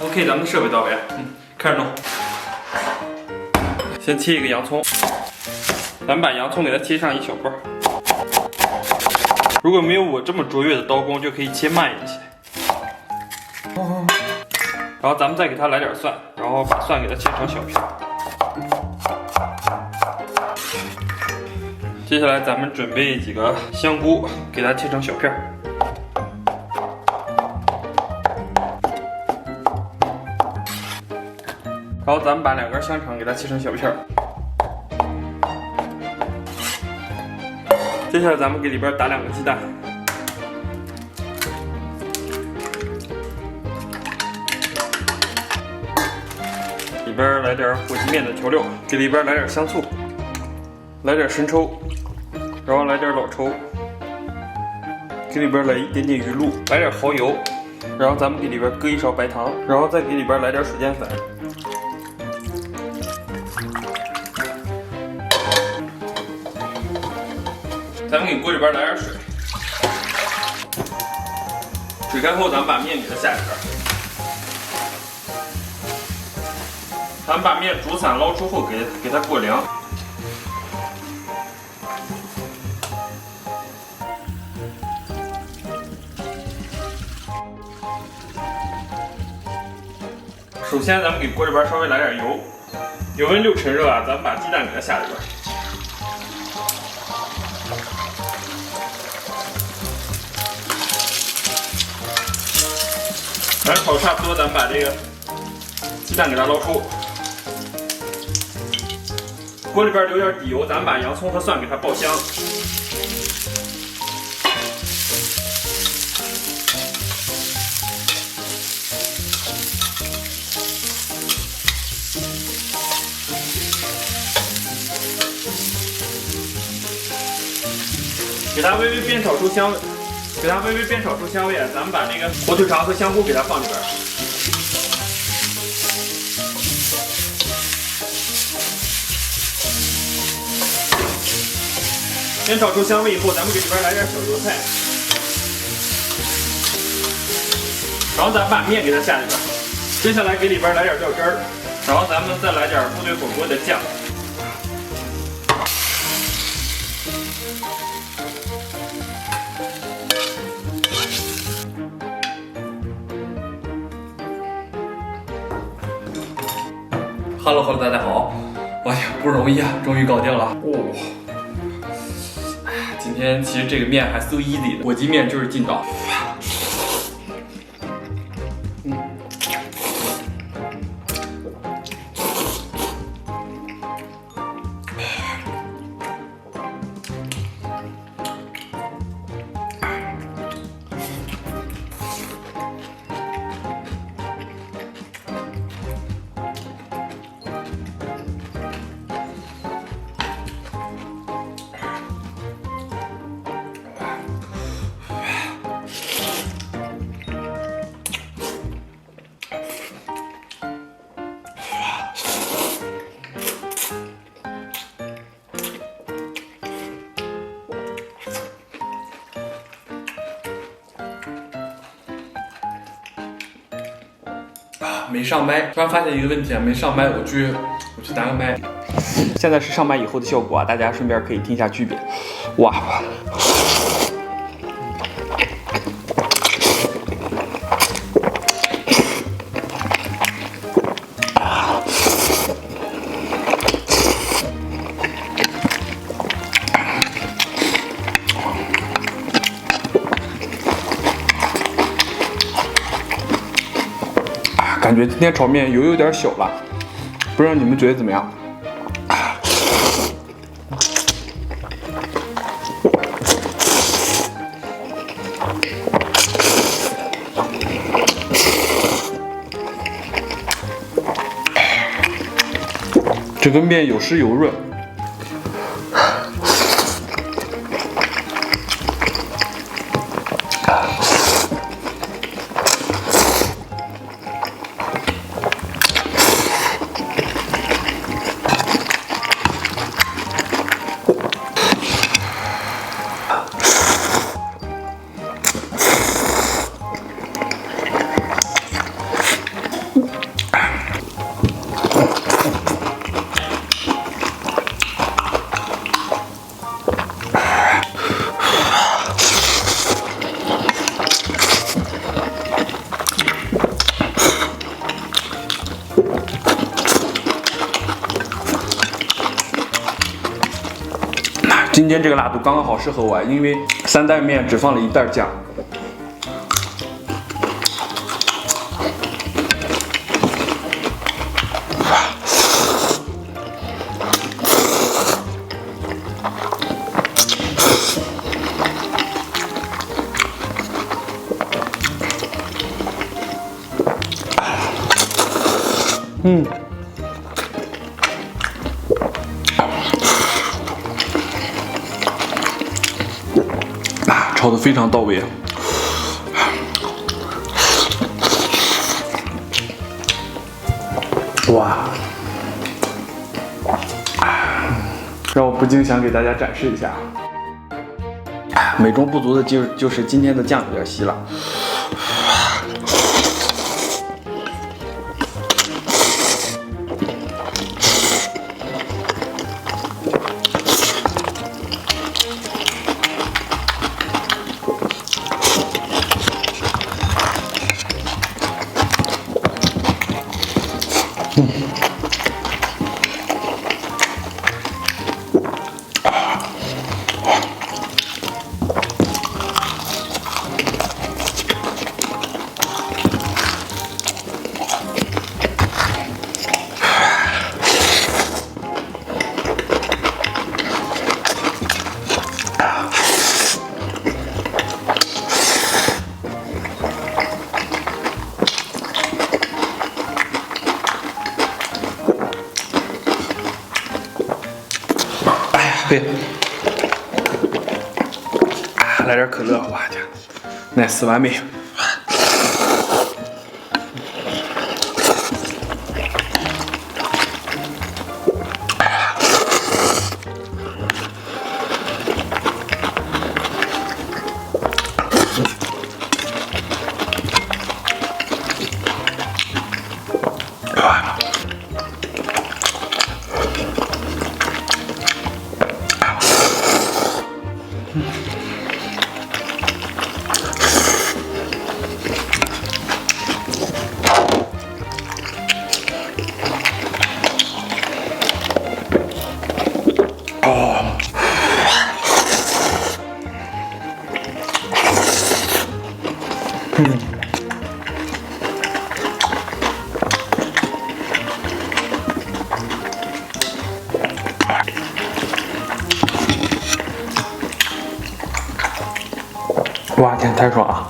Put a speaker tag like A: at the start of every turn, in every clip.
A: OK， 咱们的设备到位，开始弄。先切一个洋葱，咱们把洋葱给它切上一小块。如果没有我这么卓越的刀工，就可以切慢一些。然后咱们再给它来点蒜，然后把蒜给它切成小片。接下来咱们准备几个香菇，给它切成小片。然后咱们把2根香肠给它切成小片儿。接下来咱们给里边打2个鸡蛋，里边来点火鸡面的调料，给里边来点香醋，来点生抽，然后来点老抽，给里边来一点点鱼露，来点蚝油，然后咱们给里边搁1勺白糖，然后再给里边来点水淀粉。咱们给锅里边来点水，水开后，咱们把面给它下里边。咱们把面煮散捞出后，给它过凉。首先，咱们给锅里边稍微来点油，油温6成热啊，咱们把鸡蛋给它下里边。咱炒差不多，咱们把这个鸡蛋给它捞出，锅里边留点底油，咱们把洋葱和蒜给它爆香。给它微微煸炒出香味。给它微微煸炒出香味，咱们把这个火腿肠和香菇给它放里边。煸炒出香味以后，咱们给里边来点小油菜，然后咱把面给它下里边。接下来给里边来点料汁儿，然后咱们再来点部队火锅的酱。
B: Hello， 大家好！哎呀，不容易啊，终于搞定了。哦，哎呀，今天其实这个面还 so easy 的，火鸡面就是劲道。没上麦，突然发现一个问题啊，没上麦，我去拿个麦。
A: 现在是上麦以后的效果啊，大家顺便可以听一下区别。哇！感觉今天炒面油有点小了，不知道你们觉得怎么样？这个面有湿有润。今天这个辣度刚刚好适合我，因为3袋面只放了1袋酱。炒得非常到位。哇！让我不禁想给大家展示一下。美中不足的就是今天的酱有点稀了。对，来点可乐，哇天，nice 完美。哇天，太爽了！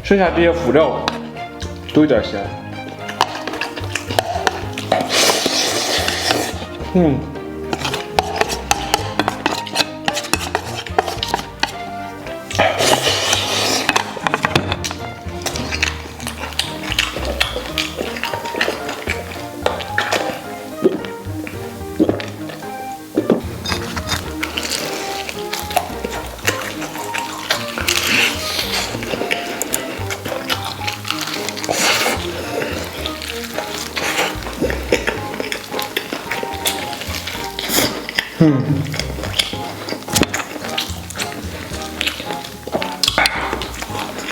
A: 剩下这些辅料都有点咸。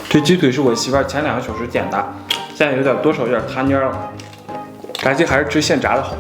A: 这鸡腿是我媳妇儿前2个小时点的，现在有点多少有点塌蔫了，感觉还是吃现炸的好。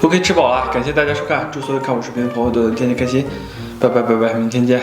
A: OK， 吃饱了，感谢大家收看，祝所有看我视频的朋友都能天天开心，拜拜拜拜，明天见。